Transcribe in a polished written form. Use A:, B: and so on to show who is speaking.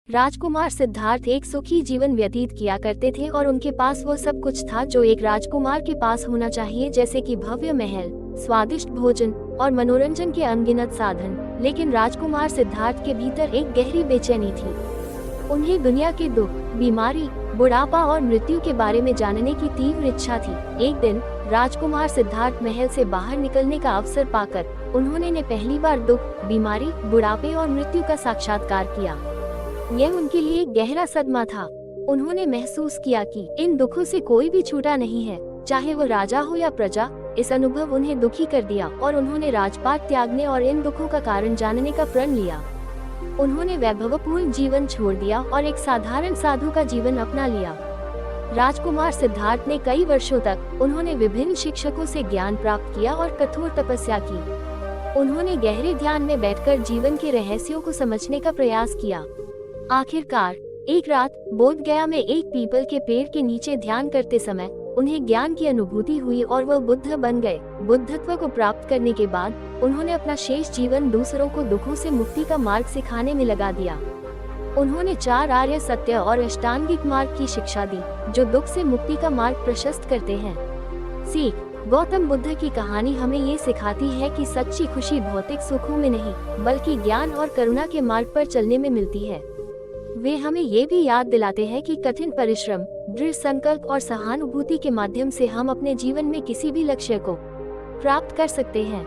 A: राजकुमार सिद्धार्थ एक सुखी जीवन व्यतीत किया करते थे और उनके पास वो सब कुछ था जो एक राजकुमार के पास होना चाहिए, जैसे कि भव्य महल, स्वादिष्ट भोजन और मनोरंजन के अनगिनत साधन। लेकिन राजकुमार सिद्धार्थ के भीतर एक गहरी बेचैनी थी। उन्हें दुनिया के दुख, बीमारी, बुढ़ापा और मृत्यु के बारे में जानने की तीव्र इच्छा थी। एक दिन राजकुमार सिद्धार्थ महल से बाहर निकलने का अवसर पाकर उन्होंने पहली बार दुख, बीमारी, बुढ़ापे और मृत्यु का साक्षात्कार किया। यह उनके लिए एक गहरा सदमा था। उन्होंने महसूस किया कि इन दुखों से कोई भी छूटा नहीं है, चाहे वो राजा हो या प्रजा। इस अनुभव उन्हें दुखी कर दिया और उन्होंने राजपाट त्यागने और इन दुखों का कारण जानने का प्रण लिया। उन्होंने वैभवपूर्ण जीवन छोड़ दिया और एक साधारण साधु का जीवन अपना लिया। राजकुमार सिद्धार्थ ने कई वर्षों तक उन्होंने विभिन्न शिक्षकों से ज्ञान प्राप्त किया और कठोर तपस्या की। उन्होंने गहरे ध्यान में बैठकर जीवन के रहस्यों को समझने का प्रयास किया। आखिरकार एक रात बोधगया में एक पीपल के पेड़ के नीचे ध्यान करते समय उन्हें ज्ञान की अनुभूति हुई और वह बुद्ध बन गए। बुद्धत्व को प्राप्त करने के बाद उन्होंने अपना शेष जीवन दूसरों को दुखों से मुक्ति का मार्ग सिखाने में लगा दिया। उन्होंने 4 आर्य सत्य और अष्टांगिक मार्ग की शिक्षा दी, जो दुख से मुक्ति का मार्ग प्रशस्त करते हैं। सीख: गौतम बुद्ध की कहानी हमें ये सिखाती है कि सच्ची खुशी भौतिक सुखों में नहीं, बल्कि ज्ञान और करुणा के मार्ग पर चलने में मिलती है। वे हमें ये भी याद दिलाते हैं कि कठिन परिश्रम, दृढ़ संकल्प और सहानुभूति के माध्यम से हम अपने जीवन में किसी भी लक्ष्य को प्राप्त कर सकते हैं।